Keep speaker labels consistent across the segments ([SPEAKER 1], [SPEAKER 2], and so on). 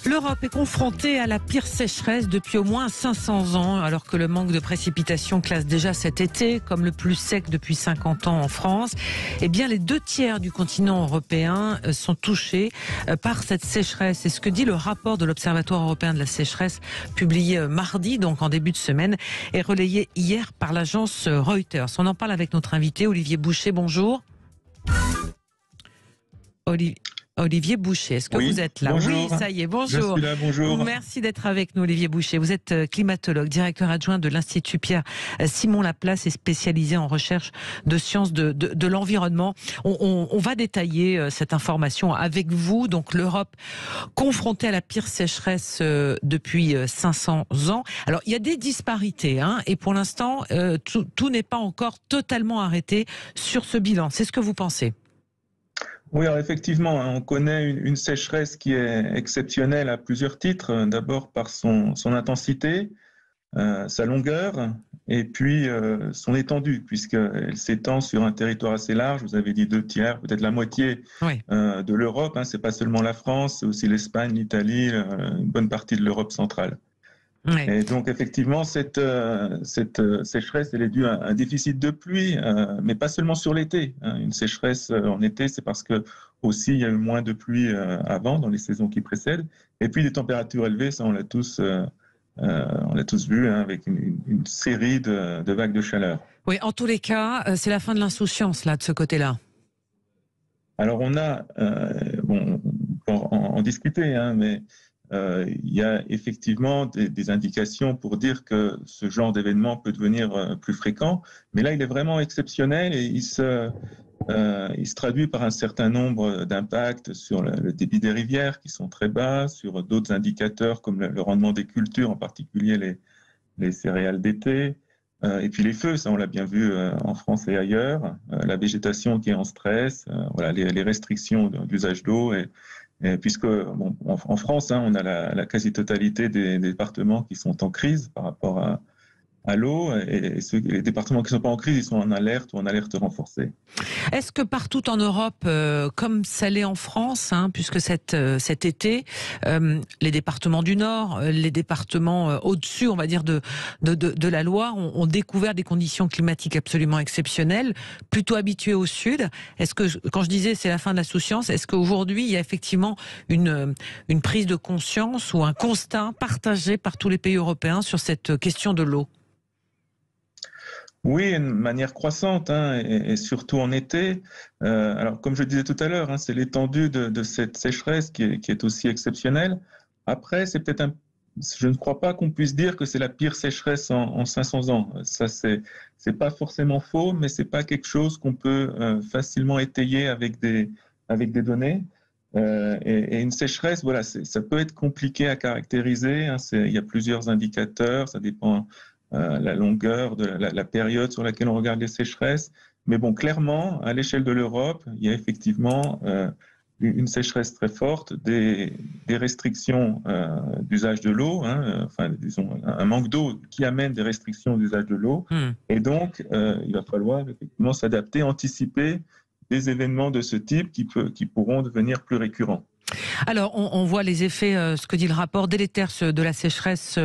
[SPEAKER 1] L'Europe est confrontée à la pire sécheresse depuis au moins 500 ans, alors que le manque de précipitations classe déjà cet été comme le plus sec depuis 50 ans en France. Eh bien, les 2/3 du continent européen sont touchés par cette sécheresse. C'est ce que dit le rapport de l'Observatoire européen de la sécheresse, publié mardi, donc en début de semaine, et relayé hier par l'agence Reuters. On en parle avec notre invité, Olivier Boucher. Bonjour. Olivier Boucher, est-ce que vous êtes là?
[SPEAKER 2] Bonjour.
[SPEAKER 1] Oui, ça y est, bonjour.
[SPEAKER 2] Je suis là, bonjour.
[SPEAKER 1] Merci d'être avec nous, Olivier Boucher. Vous êtes climatologue, directeur adjoint de l'Institut Pierre-Simon Laplace et spécialisé en recherche de sciences de l'environnement. On va détailler cette information avec vous. Donc, l'Europe confrontée à la pire sécheresse depuis 500 ans. Alors, il y a des disparités, et pour l'instant, tout n'est pas encore totalement arrêté sur ce bilan. C'est ce que vous pensez?
[SPEAKER 2] Oui, alors effectivement, on connaît une sécheresse qui est exceptionnelle à plusieurs titres. D'abord par son intensité, sa longueur et puis son étendue, puisqu'elle s'étend sur un territoire assez large. Vous avez dit 2/3, peut-être la moitié de l'Europe. C'est pas seulement la France, c'est aussi l'Espagne, l'Italie, une bonne partie de l'Europe centrale.
[SPEAKER 1] Oui.
[SPEAKER 2] Et donc effectivement, cette sécheresse, elle est due à un déficit de pluie, mais pas seulement sur l'été. Une sécheresse en été, c'est parce que aussi il y a eu moins de pluie avant, dans les saisons qui précèdent. Et puis des températures élevées, ça on l'a tous vu, avec une série de vagues de chaleur.
[SPEAKER 1] Oui, en tous les cas, c'est la fin de l'insouciance là de ce côté-là.
[SPEAKER 2] Alors on a, on peut en discuter, mais il y a effectivement des indications pour dire que ce genre d'événement peut devenir plus fréquent, mais là il est vraiment exceptionnel et il se traduit par un certain nombre d'impacts sur le débit des rivières qui sont très bas, sur d'autres indicateurs comme le rendement des cultures, en particulier les céréales d'été, et puis les feux, ça on l'a bien vu en France et ailleurs, la végétation qui est en stress, voilà, les restrictions d'usage d'eau et puisque en France, on a la quasi-totalité des départements qui sont en crise par rapport à l'eau, et les départements qui ne sont pas en crise, ils sont en alerte ou en alerte renforcée.
[SPEAKER 1] Est-ce que partout en Europe, comme ça l'est en France, puisque cet été, les départements du Nord, les départements au-dessus, on va dire, de la Loire, ont découvert des conditions climatiques absolument exceptionnelles, plutôt habitués au Sud. Est-ce que, quand je disais c'est la fin de l'insouciance, est-ce qu'aujourd'hui il y a effectivement une prise de conscience ou un constat partagé par tous les pays européens sur cette question de l'eau?
[SPEAKER 2] Oui, de manière croissante, et surtout en été. Alors, comme je disais tout à l'heure, c'est l'étendue de cette sécheresse qui est aussi exceptionnelle. Après, je ne crois pas qu'on puisse dire que c'est la pire sécheresse en 500 ans. Ça, c'est pas forcément faux, mais c'est pas quelque chose qu'on peut facilement étayer avec des données. Et une sécheresse, voilà, ça peut être compliqué à caractériser. Il y a plusieurs indicateurs, ça dépend la longueur de la période sur laquelle on regarde les sécheresses. Mais bon, clairement, à l'échelle de l'Europe, il y a effectivement une sécheresse très forte, des restrictions d'usage de l'eau, disons un manque d'eau qui amène des restrictions d'usage de l'eau. Et donc, il va falloir effectivement s'adapter, anticiper des événements de ce type qui pourront devenir plus récurrents.
[SPEAKER 1] Alors, on voit les effets, ce que dit le rapport, délétères de la sécheresse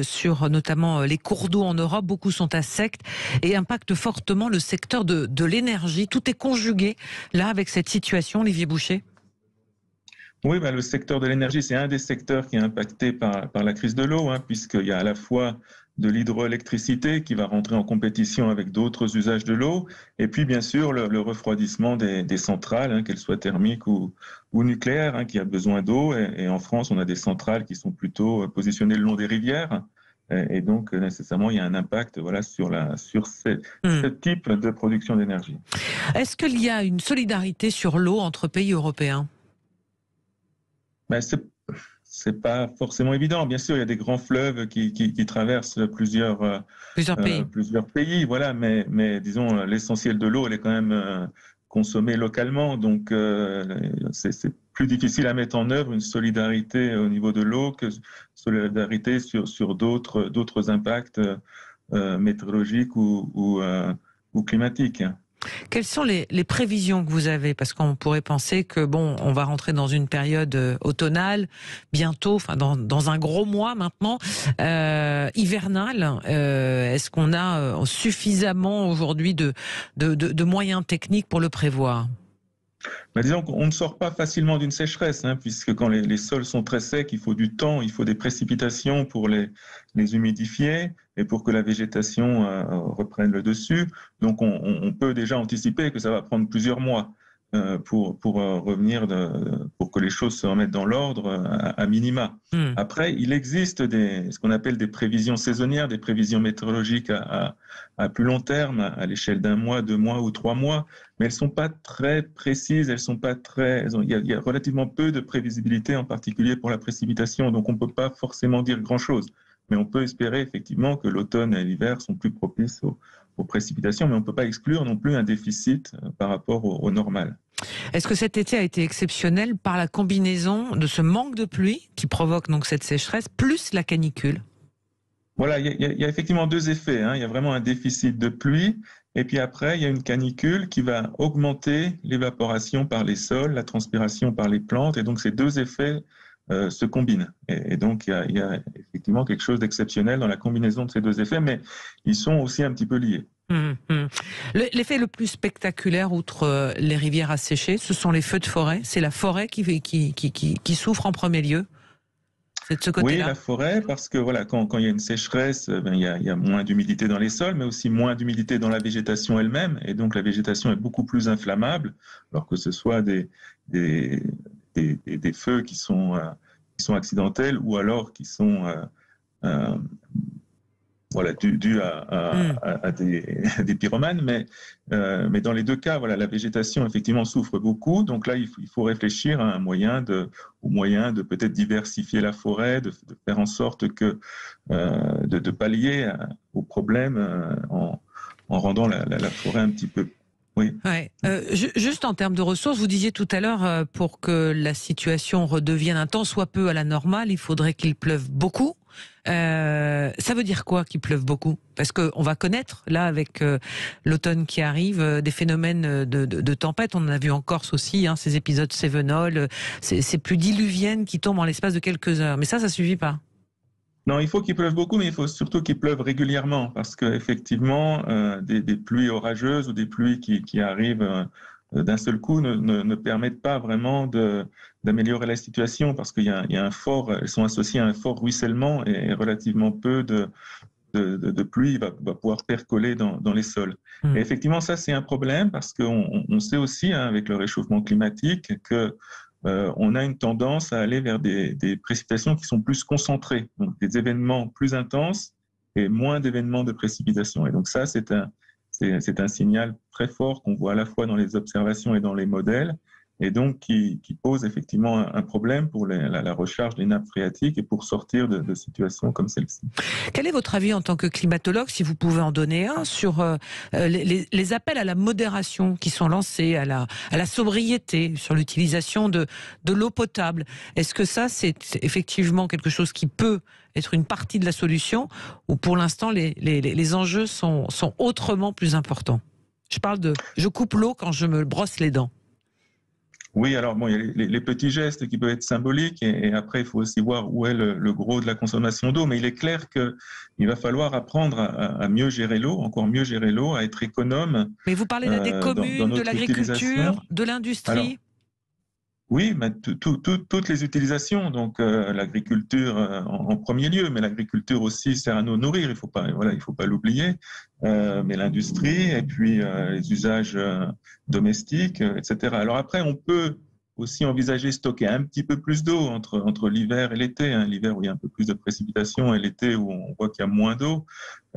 [SPEAKER 1] sur notamment les cours d'eau en Europe. Beaucoup sont à sec et impactent fortement le secteur de l'énergie. Tout est conjugué là avec cette situation, Olivier Boucher.
[SPEAKER 2] Oui, le secteur de l'énergie, c'est un des secteurs qui est impacté par la crise de l'eau, puisqu'il y a à la fois de l'hydroélectricité qui va rentrer en compétition avec d'autres usages de l'eau, et puis bien sûr le refroidissement des centrales, qu'elles soient thermiques ou nucléaires, qui a besoin d'eau. Et en France, on a des centrales qui sont plutôt positionnées le long des rivières, et donc nécessairement il y a un impact sur ce type de production d'énergie.
[SPEAKER 1] Est-ce qu'il y a une solidarité sur l'eau entre pays européens ?
[SPEAKER 2] C'est pas forcément évident. Bien sûr, il y a des grands fleuves qui traversent plusieurs pays, voilà, mais disons, l'essentiel de l'eau, elle est quand même consommée localement, donc c'est plus difficile à mettre en œuvre une solidarité au niveau de l'eau que solidarité sur d'autres impacts météorologiques ou climatiques.
[SPEAKER 1] Quelles sont les prévisions que vous avez? Parce qu'on pourrait penser que bon, on va rentrer dans une période automnale bientôt, enfin dans un gros mois maintenant, hivernale. Est-ce qu'on a suffisamment aujourd'hui de moyens techniques pour le prévoir?
[SPEAKER 2] Bah, disons qu'on ne sort pas facilement d'une sécheresse, hein, puisque quand les sols sont très secs, il faut du temps, il faut des précipitations pour les humidifier et pour que la végétation reprenne le dessus. Donc on peut déjà anticiper que ça va prendre plusieurs mois pour revenir, pour que les choses se remettent dans l'ordre à minima.
[SPEAKER 1] Hmm.
[SPEAKER 2] Après, il existe ce qu'on appelle des prévisions saisonnières, des prévisions météorologiques à plus long terme, à l'échelle d'un mois, 2 mois ou 3 mois, mais elles sont pas très précises, elles sont pas très, il y a relativement peu de prévisibilité, en particulier pour la précipitation, donc on peut pas forcément dire grand-chose. Mais on peut espérer effectivement que l'automne et l'hiver sont plus propices aux précipitations, mais on ne peut pas exclure non plus un déficit par rapport au normal.
[SPEAKER 1] Est-ce que cet été a été exceptionnel par la combinaison de ce manque de pluie qui provoque donc cette sécheresse, plus la canicule?
[SPEAKER 2] Voilà, il y a effectivement deux effets, hein. Il y a vraiment un déficit de pluie, et puis après, il y a une canicule qui va augmenter l'évaporation par les sols, la transpiration par les plantes, et donc ces deux effets se combinent. Et donc, il y a effectivement quelque chose d'exceptionnel dans la combinaison de ces deux effets, mais ils sont aussi un petit peu liés.
[SPEAKER 1] L'effet le plus spectaculaire, outre les rivières asséchées, ce sont les feux de forêt. C'est la forêt qui souffre en premier lieu. C'est de ce
[SPEAKER 2] Oui,
[SPEAKER 1] côté-là.
[SPEAKER 2] la forêt, parce que voilà, quand il y a une sécheresse, ben, il y a moins d'humidité dans les sols, mais aussi moins d'humidité dans la végétation elle-même, et donc la végétation est beaucoup plus inflammable, alors que ce soit des feux qui sont accidentels ou alors qui sont euh, voilà, dû à des pyromanes, mais dans les deux cas, voilà, la végétation effectivement souffre beaucoup. Donc là, il faut réfléchir à au moyen de peut-être diversifier la forêt, de faire en sorte que de pallier au problème en rendant la forêt un petit peu. Oui.
[SPEAKER 1] Ouais. Juste en termes de ressources, vous disiez tout à l'heure, pour que la situation redevienne un tant soit peu à la normale, il faudrait qu'il pleuve beaucoup. Ça veut dire quoi qu'il pleuve beaucoup? Parce que on va connaître là avec l'automne qui arrive des phénomènes de tempête. On en a vu en Corse aussi, hein, ces épisodes cévenols, ces pluies diluviennes qui tombent en l'espace de quelques heures. Mais ça suffit pas.
[SPEAKER 2] Non, il faut qu'il pleuve beaucoup, mais il faut surtout qu'il pleuve régulièrement, parce qu'effectivement, des pluies orageuses ou des pluies qui arrivent d'un seul coup ne permettent pas vraiment d'améliorer la situation, parce qu'il y a un fort, elles sont associées à un fort ruissellement et relativement peu de pluie va pouvoir percoler dans les sols. Et effectivement, ça, c'est un problème, parce qu'on sait aussi, hein, avec le réchauffement climatique, que on a une tendance à aller vers des précipitations qui sont plus concentrées, donc des événements plus intenses et moins d'événements de précipitation. Et donc ça, c'est un signal très fort qu'on voit à la fois dans les observations et dans les modèles, et donc qui pose effectivement un problème pour la recharge des nappes phréatiques et pour sortir de situations comme celle-ci.
[SPEAKER 1] Quel est votre avis en tant que climatologue, si vous pouvez en donner un, sur les appels à la modération qui sont lancés, à la sobriété, sur l'utilisation de l'eau potable? Est-ce que ça, c'est effectivement quelque chose qui peut être une partie de la solution, ou pour l'instant, les enjeux sont autrement plus importants? Je coupe l'eau quand je me brosse les dents.
[SPEAKER 2] Oui, alors bon, il y a les petits gestes qui peuvent être symboliques, et après, il faut aussi voir où est le gros de la consommation d'eau. Mais il est clair qu'il va falloir apprendre à mieux gérer l'eau, encore mieux gérer l'eau, à être économe
[SPEAKER 1] Mais vous parlez là des
[SPEAKER 2] dans
[SPEAKER 1] communes, de
[SPEAKER 2] notre utilisation.
[SPEAKER 1] l'agriculture, de
[SPEAKER 2] Alors,
[SPEAKER 1] l'industrie?
[SPEAKER 2] oui, mais toutes les utilisations, donc l'agriculture en premier lieu, mais l'agriculture aussi sert à nous nourrir, il faut pas l'oublier, mais l'industrie et puis les usages domestiques, etc. Alors après, on peut aussi envisager stocker un petit peu plus d'eau entre l'hiver et l'été, hein, l'hiver où il y a un peu plus de précipitations et l'été où on voit qu'il y a moins d'eau,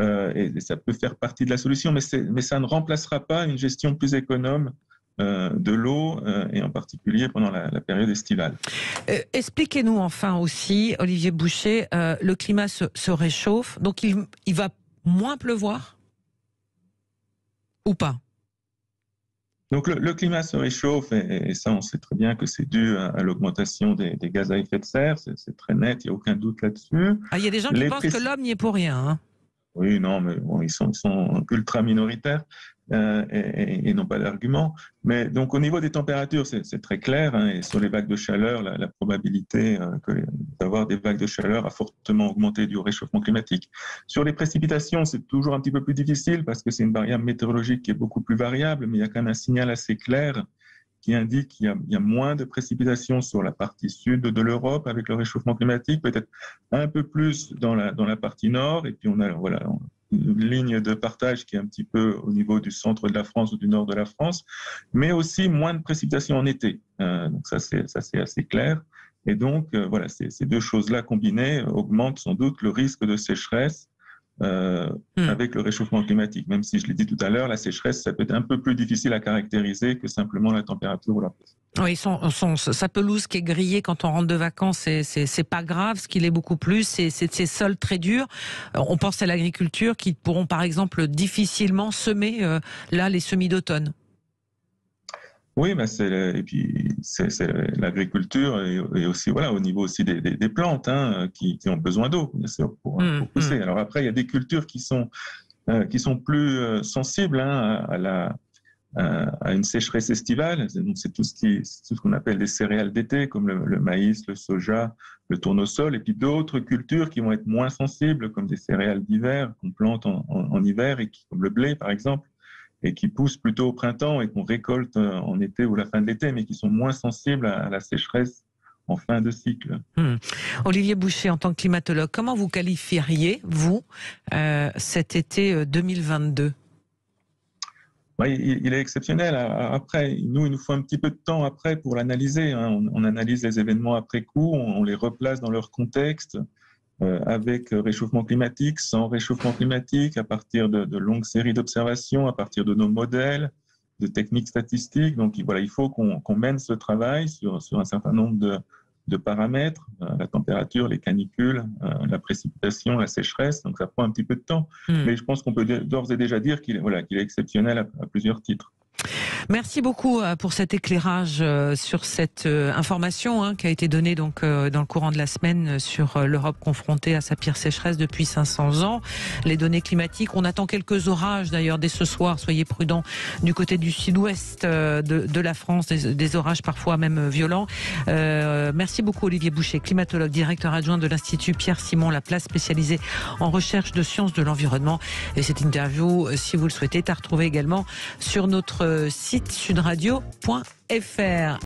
[SPEAKER 2] et ça peut faire partie de la solution, mais ça ne remplacera pas une gestion plus économe de l'eau, et en particulier pendant la période estivale.
[SPEAKER 1] Expliquez-nous enfin aussi, Olivier Boucher, le climat se réchauffe, donc il va moins pleuvoir ou pas?
[SPEAKER 2] Donc le climat se réchauffe, et ça on sait très bien que c'est dû à l'augmentation des gaz à effet de serre, c'est très net, il n'y a aucun doute là-dessus.
[SPEAKER 1] Ah, il y a des gens qui pensent que l'homme n'y est pour rien, hein.
[SPEAKER 2] Oui, non, mais bon, ils sont ultra minoritaires et n'ont pas d'argument. Mais donc au niveau des températures, c'est très clair. Hein, et sur les vagues de chaleur, la probabilité d'avoir des vagues de chaleur a fortement augmenté dû au réchauffement climatique. Sur les précipitations, c'est toujours un petit peu plus difficile parce que c'est une variable météorologique qui est beaucoup plus variable, mais il y a quand même un signal assez clair qui indique qu'il y a moins de précipitations sur la partie sud de l'Europe avec le réchauffement climatique, peut-être un peu plus dans la partie nord, et puis on a voilà, une ligne de partage qui est un petit peu au niveau du centre de la France ou du nord de la France, mais aussi moins de précipitations en été. Donc ça c'est assez clair. Et donc voilà, ces deux choses-là combinées augmentent sans doute le risque de sécheresse avec le réchauffement climatique. Même si je l'ai dit tout à l'heure, la sécheresse, ça peut être un peu plus difficile à caractériser que simplement la température ou la pression.
[SPEAKER 1] Oui, sa pelouse qui est grillée quand on rentre de vacances, c'est pas grave. Ce qu'il est beaucoup plus, c'est ces sols très durs. On pense à l'agriculture qui pourront par exemple difficilement semer là les semis d'automne.
[SPEAKER 2] Oui, bah et puis c'est l'agriculture et aussi voilà au niveau aussi des plantes hein, qui ont besoin d'eau bien sûr pour pousser. Alors après il y a des cultures qui sont plus sensibles hein, à une sécheresse estivale. Donc c'est tout ce qu'on appelle des céréales d'été comme le maïs, le soja, le tournesol et puis d'autres cultures qui vont être moins sensibles comme des céréales d'hiver qu'on plante en hiver et comme le blé par exemple, et qui poussent plutôt au printemps et qu'on récolte en été ou la fin de l'été, mais qui sont moins sensibles à la sécheresse en fin de cycle.
[SPEAKER 1] Olivier Boucher, en tant que climatologue, comment vous qualifieriez, vous, cet été 2022 ?
[SPEAKER 2] Il est exceptionnel. Après, il nous faut un petit peu de temps après pour l'analyser. Hein. On analyse les événements après coup, on les replace dans leur contexte. Avec réchauffement climatique, sans réchauffement climatique, à partir de longues séries d'observations, à partir de nos modèles, de techniques statistiques. Donc voilà, il faut qu'on mène ce travail sur un certain nombre de paramètres, la température, les canicules, la précipitation, la sécheresse. Donc ça prend un petit peu de temps. Mais je pense qu'on peut d'ores et déjà dire qu'il est exceptionnel à plusieurs titres.
[SPEAKER 1] Merci beaucoup pour cet éclairage sur cette information qui a été donnée donc dans le courant de la semaine sur l'Europe confrontée à sa pire sécheresse depuis 500 ans. Les données climatiques, on attend quelques orages d'ailleurs dès ce soir. Soyez prudents du côté du sud-ouest de la France, des orages parfois même violents. Merci beaucoup Olivier Boucher, climatologue, directeur adjoint de l'Institut Pierre-Simon Laplace, spécialisé en recherche de sciences de l'environnement. Et cette interview, si vous le souhaitez, est à retrouver également sur notre site sudradio.fr.